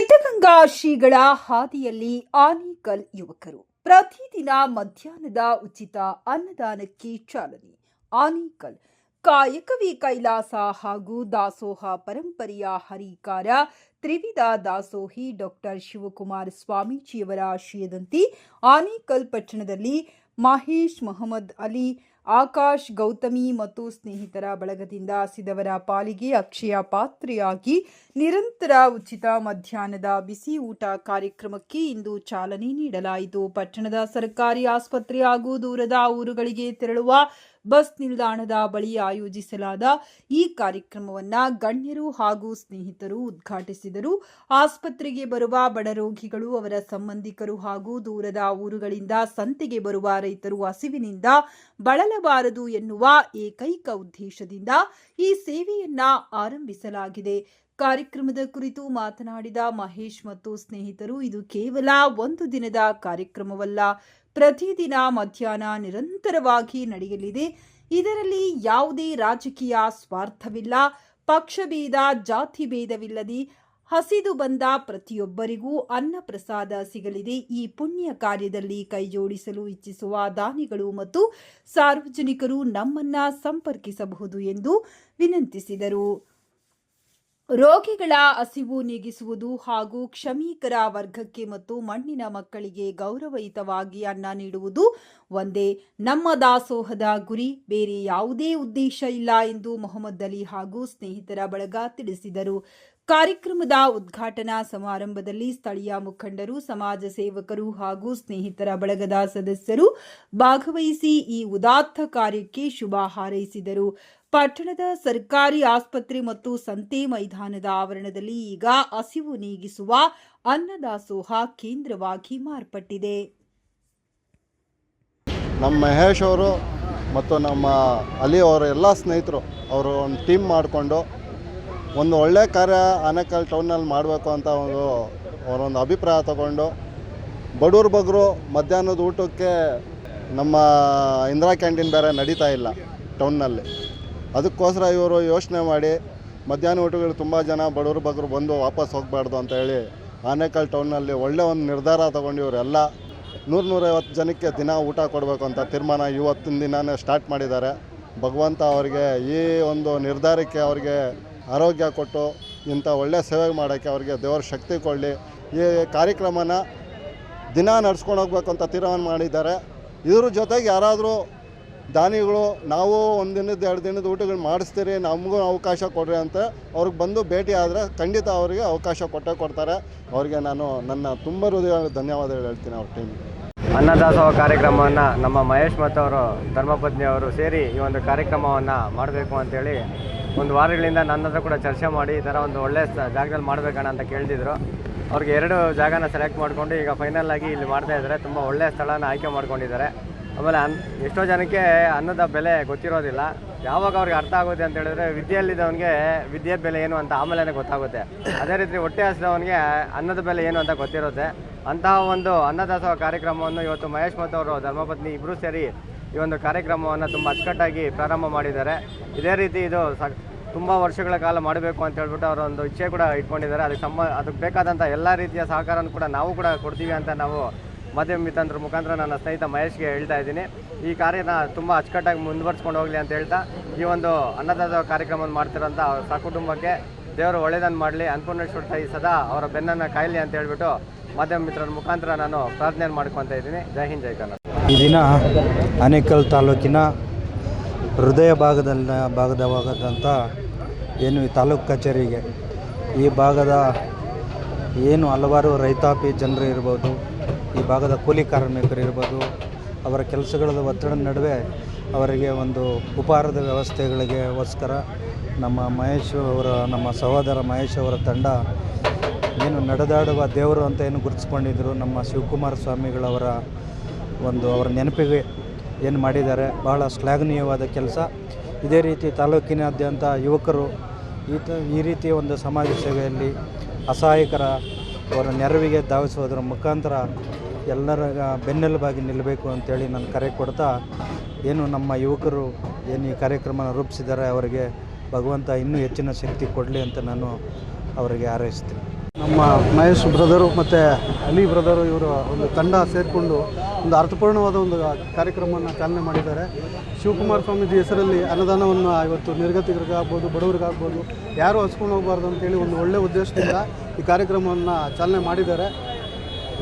ಸಿದ್ಧಗಂಗಾ ಶ್ರೀಗಳ ಹಾದಿಯಲ್ಲಿ ಆನೇಕಲ್ ಯುವಕರು ಪ್ರತಿದಿನ ಮಧ್ಯಾಹ್ನದ ಉಚಿತ ಅನ್ನದಾನಕ್ಕೆ ಚಾಲನೆ. ಆನೇಕಲ್ ಕಾಯಕವೇ ಕೈಲಾಸ ಹಾಗೂ ದಾಸೋಹ ಪರಂಪರೆಯ ಹರಿಕಾರ ತ್ರಿವಿಧ ದಾಸೋಹಿ ಡಾಕ್ಟರ್ ಶಿವಕುಮಾರ ಸ್ವಾಮೀಜಿಯವರ ಆಶಯದಂತೆ ಆನೇಕಲ್ ಪಟ್ಟಣದಲ್ಲಿ ಮಹೇಶ್, ಮೊಹಮ್ಮದ್ ಅಲಿ, ಆಕಾಶ್, ಗೌತಮಿ ಮತ್ತು ಸ್ನೇಹಿತರ ಬಳಗದಿಂದ ಹಸಿದವರ ಪಾಲಿಗೆ ಅಕ್ಷಯ ಪಾತ್ರೆಯಾಗಿ ನಿರಂತರ ಉಚಿತ ಮಧ್ಯಾಹ್ನದ ಬಿಸಿ ಊಟ ಕಾರ್ಯಕ್ರಮಕ್ಕೆ ಇಂದು ಚಾಲನೆ ನೀಡಲಾಯಿತು. ಪಟ್ಟಣದ ಸರ್ಕಾರಿ ಆಸ್ಪತ್ರೆ ಹಾಗೂ ದೂರದ ಊರುಗಳಿಗೆ ತೆರಳುವ ಬಸ್ ನಿಲ್ದಾಣದ ಬಳಿ ಆಯೋಜಿಸಲಾದ ಈ ಕಾರ್ಯಕ್ರಮವನ್ನು ಗಣ್ಯರು ಹಾಗೂ ಸ್ನೇಹಿತರು ಉದ್ಘಾಟಿಸಿದರು. ಆಸ್ಪತ್ರೆಗೆ ಬರುವ ಬಡ ರೋಗಿಗಳು, ಅವರ ಸಂಬಂಧಿಕರು ಹಾಗೂ ದೂರದ ಊರುಗಳಿಂದ ಸಂತೆಗೆ ಬರುವ ರೈತರು ಹಸಿವಿನಿಂದ ಬಳಲಬಾರದು ಎನ್ನುವ ಏಕೈಕ ಉದ್ದೇಶದಿಂದ ಈ ಸೇವೆಯನ್ನ ಆರಂಭಿಸಲಾಗಿದೆ. ಕಾರ್ಯಕ್ರಮದ ಕುರಿತು ಮಾತನಾಡಿದ ಮಹೇಶ್ ಮತ್ತು ಸ್ನೇಹಿತರು, ಇದು ಕೇವಲ ಒಂದು ದಿನದ ಕಾರ್ಯಕ್ರಮವಲ್ಲ, ಪ್ರತಿದಿನ ಮಧ್ಯಾಹ್ನ ನಿರಂತರವಾಗಿ ನಡೆಯಲಿದೆ. ಇದರಲ್ಲಿ ಯಾವುದೇ ರಾಜಕೀಯ ಸ್ವಾರ್ಥವಿಲ್ಲ, ಪಕ್ಷಭೇದ, ಜಾತಿ ಭೇದವಿಲ್ಲದೆ ಹಸಿದು ಬಂದ ಪ್ರತಿಯೊಬ್ಬರಿಗೂ ಅನ್ನ ಪ್ರಸಾದ ಸಿಗಲಿದೆ. ಈ ಪುಣ್ಯ ಕಾರ್ಯದಲ್ಲಿ ಕೈಜೋಡಿಸಲು ಇಚ್ಛಿಸುವ ದಾನಿಗಳು ಮತ್ತು ಸಾರ್ವಜನಿಕರು ನಮ್ಮನ್ನ ಸಂಪರ್ಕಿಸಬಹುದು ಎಂದು ವಿನಂತಿಸಿದರು. ರೋಗಿಗಳ ಹಸಿವು ನೀಗಿಸುವುದು ಹಾಗೂ ಕ್ಷಮೀಕರ ವರ್ಗಕ್ಕೆ ಮತ್ತು ಮಣ್ಣಿನ ಮಕ್ಕಳಿಗೆ ಗೌರವಯುತವಾಗಿ ಅನ್ನ ನೀಡುವುದು ಒಂದೇ ನಮ್ಮ ದಾಸೋಹದ ಗುರಿ, ಬೇರೆ ಯಾವುದೇ ಉದ್ದೇಶ ಇಲ್ಲ ಎಂದು ಮೊಹಮ್ಮದ್ ಅಲಿ ಹಾಗೂ ಸ್ನೇಹಿತರ ಬಳಗ ತಿಳಿಸಿದರು. ಕಾರ್ಯಕ್ರಮದ ಉದ್ಘಾಟನಾ ಸಮಾರಂಭದಲ್ಲಿ ಸ್ಥಳೀಯ ಮುಖಂಡರು, ಸಮಾಜ ಸೇವಕರು ಹಾಗೂ ಸ್ನೇಹಿತರ ಬಳಗದ ಸದಸ್ಯರು ಭಾಗವಹಿಸಿ ಈ ಉದಾತ್ತ ಕಾರ್ಯಕ್ಕೆ ಶುಭ ಹಾರೈಸಿದರು. ಪಟ್ಟಣದ ಸರ್ಕಾರಿ ಆಸ್ಪತ್ರೆ ಮತ್ತು ಸಂತೆ ಮೈದಾನದ ಆವರಣದಲ್ಲಿ ಈಗ ಹಸಿವು ನೀಗಿಸುವ ಅನ್ನದಾಸೋಹ ಕೇಂದ್ರವಾಗಿ ಮಾರ್ಪಟ್ಟಿದೆ. ನಮ್ಮ ಮಹೇಶ್ ಅವರು ಮತ್ತು ನಮ್ಮ ಅಲಿ ಅವರ ಎಲ್ಲ ಸ್ನೇಹಿತರು ಅವರು ಒಂದು ಟೀಮ್ ಮಾಡಿಕೊಂಡು ಒಂದು ಒಳ್ಳೆಯ ಕಾರ್ಯ ಆನೇಕಲ್ ಟೌನಲ್ಲಿ ಮಾಡಬೇಕು ಅಂತ ಅವರೊಂದು ಅಭಿಪ್ರಾಯ ತಗೊಂಡು ಬಡವ್ರ ಬಗ್ಗರು ಮಧ್ಯಾಹ್ನದ ಊಟಕ್ಕೆ ನಮ್ಮ ಇಂದಿರಾ ಕ್ಯಾಂಟೀನ್ ಬೇರೆ ನಡೀತಾ ಇಲ್ಲ ಟೌನ್ನಲ್ಲಿ. ಅದಕ್ಕೋಸ್ಕರ ಇವರು ಯೋಚನೆ ಮಾಡಿ ಮಧ್ಯಾಹ್ನ ಊಟಗಳು ತುಂಬ ಜನ ಬಡವ್ರ ಬಗ್ಗರು ಬಂದು ವಾಪಸ್ ಹೋಗಬಾರ್ದು ಅಂತ ಹೇಳಿ ಆನೇಕಲ್ ಟೌನ್ನಲ್ಲಿ ಒಳ್ಳೆಯ ಒಂದು ನಿರ್ಧಾರ ತೊಗೊಂಡು ಇವರೆಲ್ಲ 100-150 ಜನಕ್ಕೆ ದಿನ ಊಟ ಕೊಡಬೇಕು ಅಂತ ತೀರ್ಮಾನ ಇವತ್ತಿನ ದಿನವೇ ಸ್ಟಾರ್ಟ್ ಮಾಡಿದ್ದಾರೆ. ಭಗವಂತ ಅವರಿಗೆ ಈ ಒಂದು ನಿರ್ಧಾರಕ್ಕೆ ಅವರಿಗೆ ಆರೋಗ್ಯ ಕೊಟ್ಟು ಇಂಥ ಒಳ್ಳೆಯ ಸೇವೆ ಮಾಡೋಕ್ಕೆ ಅವರಿಗೆ ದೇವರ ಶಕ್ತಿ ಕೊಡಲಿ. ಈ ಕಾರ್ಯಕ್ರಮನ ದಿನ ನಡ್ಸ್ಕೊಂಡು ಹೋಗ್ಬೇಕು ಅಂತ ತೀರ್ಮಾನ ಮಾಡಿದ್ದಾರೆ. ಇದ್ರ ಜೊತೆಗೆ ಯಾರಾದರೂ ದಾನಿಗಳು ನಾವು 1 ದಿನದ 2 ದಿನದ ಊಟಗಳು ಮಾಡಿಸ್ತೀರಿ, ನಮಗೂ ಅವಕಾಶ ಕೊಡ್ರಿ ಅಂತ ಅವ್ರಿಗೆ ಬಂದು ಭೇಟಿ ಆದರೆ ಖಂಡಿತ ಅವರಿಗೆ ಅವಕಾಶ ಕೊಟ್ಟೇ ಕೊಡ್ತಾರೆ. ಅವರಿಗೆ ನಾನು ನನ್ನ ತುಂಬ ಹೃದಯ ಧನ್ಯವಾದಗಳು ಹೇಳ್ತೀನಿ ಅವ್ರ ಟೀಮ್. ಅನ್ನದಾಸೋಹ ಕಾರ್ಯಕ್ರಮವನ್ನು ನಮ್ಮ ಮಹೇಶ್ ಮತ್ತು ಅವರು ಧರ್ಮಪತ್ನಿಯವರು ಸೇರಿ ಈ ಒಂದು ಕಾರ್ಯಕ್ರಮವನ್ನು ಮಾಡಬೇಕು ಅಂತೇಳಿ ಒಂದು ವಾರಗಳಿಂದ ನನ್ನ ಹತ್ರ ಕೂಡ ಚರ್ಚೆ ಮಾಡಿ ಈ ಥರ ಒಂದು ಒಳ್ಳೆಯ ಜಾಗದಲ್ಲಿ ಮಾಡಬೇಕಣ್ಣ ಅಂತ ಕೇಳ್ತಿದ್ರು. ಅವ್ರಿಗೆ 2 ಜಾಗನ ಸೆಲೆಕ್ಟ್ ಮಾಡಿಕೊಂಡು ಈಗ ಫೈನಲ್ ಆಗಿ ಇಲ್ಲಿ ಮಾಡ್ತಾಯಿದ್ದಾರೆ. ತುಂಬ ಒಳ್ಳೆಯ ಸ್ಥಳನ ಆಯ್ಕೆ ಮಾಡ್ಕೊಂಡಿದ್ದಾರೆ. ಆಮೇಲೆ ಎಷ್ಟೋ ಜನಕ್ಕೆ ಅನ್ನದ ಬೆಲೆ ಗೊತ್ತಿರೋದಿಲ್ಲ. ಯಾವಾಗ ಅವ್ರಿಗೆ ಅರ್ಥ ಆಗುತ್ತೆ ಅಂತ ಹೇಳಿದ್ರೆ ವಿದ್ಯೆಯಲ್ಲಿದ್ದವನಿಗೆ ವಿದ್ಯೆ ಬೆಲೆ ಏನು ಅಂತ ಆಮೇಲೆ ಗೊತ್ತಾಗುತ್ತೆ. ಅದೇ ರೀತಿ ಹೊಟ್ಟೆ ಹಸಿದವನಿಗೆ ಅನ್ನದ ಬೆಲೆ ಏನು ಅಂತ ಗೊತ್ತಿರುತ್ತೆ. ಅಂತಹ ಒಂದು ಅನ್ನದಾಸೋಹ ಕಾರ್ಯಕ್ರಮವನ್ನು ಇವತ್ತು ಮಹೇಶ್ ಮತ್ತು ಅವರು ಧರ್ಮಪತ್ನಿ ಇಬ್ಬರೂ ಸೇರಿ ಈ ಒಂದು ಕಾರ್ಯಕ್ರಮವನ್ನು ತುಂಬ ಅಚ್ಚುಕಟ್ಟಾಗಿ ಪ್ರಾರಂಭ ಮಾಡಿದ್ದಾರೆ. ಇದೇ ರೀತಿ ಇದು ತುಂಬ ವರ್ಷಗಳ ಕಾಲ ಮಾಡಬೇಕು ಅಂತ ಹೇಳ್ಬಿಟ್ಟು ಅವರ ಒಂದು ಇಚ್ಛೆ ಕೂಡ ಇಟ್ಕೊಂಡಿದ್ದಾರೆ. ಅದಕ್ಕೆ ಬೇಕಾದಂಥ ಎಲ್ಲ ರೀತಿಯ ಸಹಕಾರನೂ ಕೂಡ ನಾವು ಕೂಡ ಕೊಡ್ತೀವಿ ಅಂತ ನಾವು ಮಾಧ್ಯಮ ಮಿತ್ರರ ಮುಖಾಂತರ ನನ್ನ ಸ್ನೇಹಿತ ಮಹೇಶ್ಗೆ ಹೇಳ್ತಾ ಇದ್ದೀನಿ. ಈ ಕಾರ್ಯನ ತುಂಬ ಅಚ್ಚುಕಟ್ಟಾಗಿ ಮುಂದುವರ್ಸ್ಕೊಂಡು ಹೋಗಲಿ ಅಂತ ಹೇಳ್ತಾ ಈ ಒಂದು ಅನ್ನದಾಸೋಹ ಕಾರ್ಯಕ್ರಮವನ್ನು ಮಾಡ್ತಿರೋಂಥ ಸಕುಟುಂಬಕ್ಕೆ ದೇವರು ಒಳ್ಳೆಯದನ್ನು ಮಾಡಲಿ, ಅನ್ನಪೂರ್ಣೇಶ್ವರ ತಾಯಿ ಸದಾ ಅವರ ಬೆನ್ನನ್ನು ಕಾಯಲಿ ಅಂತ ಹೇಳ್ಬಿಟ್ಟು ಮಾಧ್ಯಮ ಮಿತ್ರರ ಮುಖಾಂತರ ನಾನು ಪ್ರಾರ್ಥನೆ ಮಾಡ್ಕೊತಾ ಇದ್ದೀನಿ. ಜೈ ಹಿಂದ್, ಜೈ ಕನ್ನಡ. ಈ ದಿನ ಆನೇಕಲ್ ತಾಲೂಕಿನ ಹೃದಯ ಭಾಗದವಾದಂಥ ಏನು ಈ ತಾಲೂಕು ಕಚೇರಿಗೆ ಈ ಭಾಗದ ಏನು ಹಲವಾರು ರೈತಾಪಿ ಜನರು ಇರ್ಬೋದು, ಈ ಭಾಗದ ಕೂಲಿ ಕಾರ್ಮಿಕರು ಇರ್ಬೋದು, ಅವರ ಕೆಲಸಗಳ ಒತ್ತಡ ನಡುವೆ ಅವರಿಗೆ ಒಂದು ಉಪಹಾರದ ವ್ಯವಸ್ಥೆಗಳಿಗೋಸ್ಕರ ನಮ್ಮ ಸಹೋದರ ಮಹೇಶ್ ಅವರ ತಂಡ ಏನು ನಡೆದಾಡುವ ದೇವರು ಅಂತ ಏನು ಗುರುತಿಸ್ಕೊಂಡಿದ್ದರು, ನಮ್ಮ ಶಿವಕುಮಾರ ಸ್ವಾಮಿಗಳವರ ಅವರ ನೆನಪಿಗೆ ಏನು ಮಾಡಿದ್ದಾರೆ. ಬಹಳ ಶ್ಲಾಘನೀಯವಾದ ಕೆಲಸ. ಇದೇ ರೀತಿ ತಾಲೂಕಿನಾದ್ಯಂತ ಯುವಕರು ಈ ರೀತಿಯ ಒಂದು ಸಮಾಜ ಸೇವೆಯಲ್ಲಿ ಅಸಹಾಯಕರ ಅವರ ನೆರವಿಗೆ ಧಾವಿಸುವುದರ ಮುಖಾಂತರ ಎಲ್ಲರ ಬೆನ್ನೆಲುಬಾಗಿ ನಿಲ್ಲಬೇಕು ಅಂತೇಳಿ ನಾನು ಕರೆ ಕೊಡ್ತಾ, ಏನು ನಮ್ಮ ಯುವಕರು ಏನು ಈ ಕಾರ್ಯಕ್ರಮನ ರೂಪಿಸಿದ್ದಾರೆ ಅವರಿಗೆ ಭಗವಂತ ಇನ್ನೂ ಹೆಚ್ಚಿನ ಶಕ್ತಿ ಕೊಡಲಿ ಅಂತ ನಾನು ಅವರಿಗೆ ಹಾರೈಸ್ತೀನಿ. ನಮ್ಮ ಮಹೇಶ್ ಬ್ರದರು ಮತ್ತು ಅಲಿ ಬ್ರದರು ಇವರ ಒಂದು ತಂಡ ಸೇರಿಕೊಂಡು ಒಂದು ಅರ್ಥಪೂರ್ಣವಾದ ಒಂದು ಕಾರ್ಯಕ್ರಮವನ್ನು ಚಾಲನೆ ಮಾಡಿದ್ದಾರೆ. ಶಿವಕುಮಾರ ಸ್ವಾಮೀಜಿ ಹೆಸರಲ್ಲಿ ಅನ್ನದಾನವನ್ನು ಇವತ್ತು ನಿರ್ಗತಿಕರಿಗಾಗ್ಬೋದು, ಬಡವರಿಗಾಗ್ಬೋದು, ಯಾರೂ ಹಚ್ಕೊಂಡು ಹೋಗಬಾರ್ದು ಅಂತೇಳಿ ಒಂದು ಒಳ್ಳೆಯ ಉದ್ದೇಶದಿಂದ ಈ ಕಾರ್ಯಕ್ರಮವನ್ನು ಚಾಲನೆ ಮಾಡಿದ್ದಾರೆ.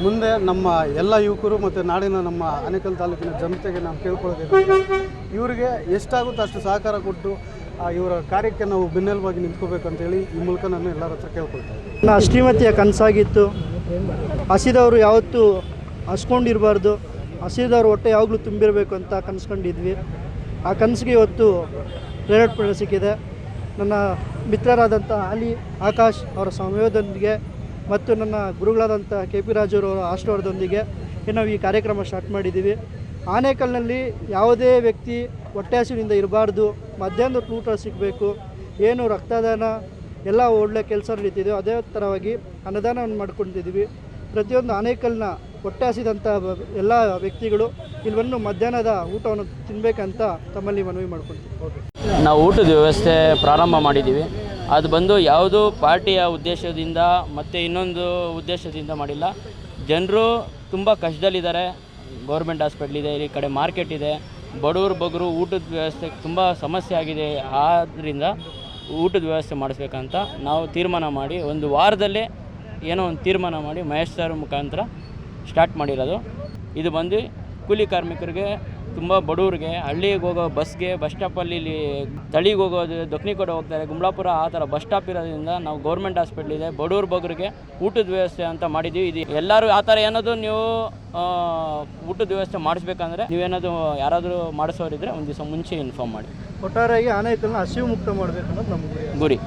ಮುಂದೆ ನಮ್ಮ ಎಲ್ಲ ಯುವಕರು ಮತ್ತು ನಾಡಿನ ನಮ್ಮ ಆನೇಕಲ್ ತಾಲೂಕಿನ ಜನತೆಗೆ ನಾವು ಕೇಳ್ಕೊಳ್ಳೋದೇನೆಂದರೆ ಇವರಿಗೆ ಎಷ್ಟಾಗುತ್ತೋ ಅಷ್ಟು ಸಹಕಾರ ಕೊಟ್ಟು ಇವರ ಕಾರ್ಯಕ್ಕೆ ನಾವು ಬೆನ್ನೆಲುಬಾಗಿ ನಿಂತ್ಕೋಬೇಕಂತೇಳಿ ಈ ಮೂಲಕ ನಾನು ಎಲ್ಲರ ಹತ್ರ ಕೇಳ್ಕೊಳ್ತೇನೆ. ನನ್ನ ಶ್ರೀಮತಿಯ ಕನಸಾಗಿತ್ತು. ಹಸಿದವರು ಯಾವತ್ತೂ ಹಸ್ಕೊಂಡಿರಬಾರ್ದು, ಹಸಿದವ್ರ ಹೊಟ್ಟೆ ಯಾವಾಗಲೂ ತುಂಬಿರಬೇಕು ಅಂತ ಕನಸ್ಕೊಂಡಿದ್ವಿ. ಆ ಕನಸಿಗೆ ಇವತ್ತು ಪ್ರೇರಣೆ ಸಿಕ್ಕಿದೆ. ನನ್ನ ಮಿತ್ರರಾದಂಥ ಅಲಿ, ಆಕಾಶ್ ಅವರ ಸಮಯದೊಂದಿಗೆ ಮತ್ತು ನನ್ನ ಗುರುಗಳಾದಂಥ KP ರಾಜುರವರ ಆಶೀರ್ವಾದದೊಂದಿಗೆ ನಾವು ಈ ಕಾರ್ಯಕ್ರಮ ಸ್ಟಾರ್ಟ್ ಮಾಡಿದ್ದೀವಿ. ಆನೇಕಲ್ನಲ್ಲಿ ಯಾವುದೇ ವ್ಯಕ್ತಿ ಹೊಟ್ಟೆ ಹಸಿವಿನಿಂದ ಇರಬಾರ್ದು, ಮಧ್ಯಾಹ್ನದ ಊಟ ಸಿಗಬೇಕು, ಏನು ರಕ್ತದಾನ ಎಲ್ಲ ಒಳ್ಳೆ ಕೆಲಸ ನಡೀತಿದೆ. ಅದೇ ಥರವಾಗಿ ಅನ್ನದಾನವನ್ನು ಮಾಡ್ಕೊತಿದ್ದೀವಿ. ಪ್ರತಿಯೊಂದು ಆನೇಕಲ್ನ ಹೊಟ್ಟೆ ಹಸಿದಂಥ ಎಲ್ಲ ವ್ಯಕ್ತಿಗಳು ಇಲ್ಲಿ ಬಂದು ಮಧ್ಯಾಹ್ನದ ಊಟವನ್ನು ತಿನ್ನಬೇಕಂತ ತಮ್ಮಲ್ಲಿ ಮನವಿ ಮಾಡ್ಕೊಳ್ತೀವಿ. ನಾವು ಊಟದ ವ್ಯವಸ್ಥೆ ಪ್ರಾರಂಭ ಮಾಡಿದ್ದೀವಿ. ಅದು ಬಂದು ಯಾವುದೋ ಪಾರ್ಟಿಯ ಉದ್ದೇಶದಿಂದ ಮತ್ತು ಇನ್ನೊಂದು ಉದ್ದೇಶದಿಂದ ಮಾಡಿಲ್ಲ. ಜನರು ತುಂಬ ಕಷ್ಟದಲ್ಲಿದ್ದಾರೆ. ಗೌರ್ಮೆಂಟ್ ಹಾಸ್ಪಿಟ್ಲ್ ಇದೆ, ಈ ಕಡೆ ಮಾರ್ಕೆಟ್ ಇದೆ, ಬಡವರು ಬಗ್ಗರು ಊಟದ ವ್ಯವಸ್ಥೆ ತುಂಬ ಸಮಸ್ಯೆ ಆಗಿದೆ. ಆದ್ದರಿಂದ ಊಟದ ವ್ಯವಸ್ಥೆ ಮಾಡಿಸ್ಬೇಕಂತ ನಾವು ತೀರ್ಮಾನ ಮಾಡಿ ಒಂದು ವಾರದಲ್ಲೇ ಏನೋ ಒಂದು ತೀರ್ಮಾನ ಮಾಡಿ ಮಹೇಶ್ ಸರ್ ಮುಖಾಂತರ ಸ್ಟಾರ್ಟ್ ಮಾಡಿರೋದು. ಇದು ಬಂದು ಕೂಲಿ ಕಾರ್ಮಿಕರಿಗೆ, ತುಂಬ ಬಡವ್ರಿಗೆ, ಹಳ್ಳಿಗೆ ಹೋಗೋ ಬಸ್ಗೆ, ಬಸ್ ಸ್ಟಾಪಲ್ಲಿ ಇಲ್ಲಿ ತಳಿಗೆ ಹೋಗೋದು, ದೊಕ್ನಿ ಕಡೆ ಹೋಗ್ತಾರೆ, ಗುಮ್ಲಾಪುರ ಆ ಥರ ಬಸ್ ಸ್ಟಾಪ್ ಇರೋದ್ರಿಂದ ನಾವು ಗೌರ್ಮೆಂಟ್ ಹಾಸ್ಪಿಟ್ಲ್ ಇದೆ, ಬಡವ್ರ ಬಗ್ಗರಿಗೆ ಊಟದ ವ್ಯವಸ್ಥೆ ಅಂತ ಮಾಡಿದ್ದೀವಿ. ಇದು ಎಲ್ಲರೂ ಆ ಥರ ಏನಾದರೂ ನೀವು ಊಟದ ವ್ಯವಸ್ಥೆ ಮಾಡಿಸ್ಬೇಕಂದ್ರೆ ನೀವೇನಾದರೂ ಯಾರಾದರೂ ಮಾಡಿಸೋರಿದ್ರೆ ಒಂದು ದಿವಸ ಮುಂಚೆ ಇನ್ಫಾರ್ಮ್ ಮಾಡಿ. ಒಟ್ಟಾರೆಯಾಗಿ ಆನೇಕಲ್ನ ಹಸಿವು ಮುಕ್ತ ಮಾಡಬೇಕು ಅನ್ನೋದು ನಮ್ಮ ಗುರಿ.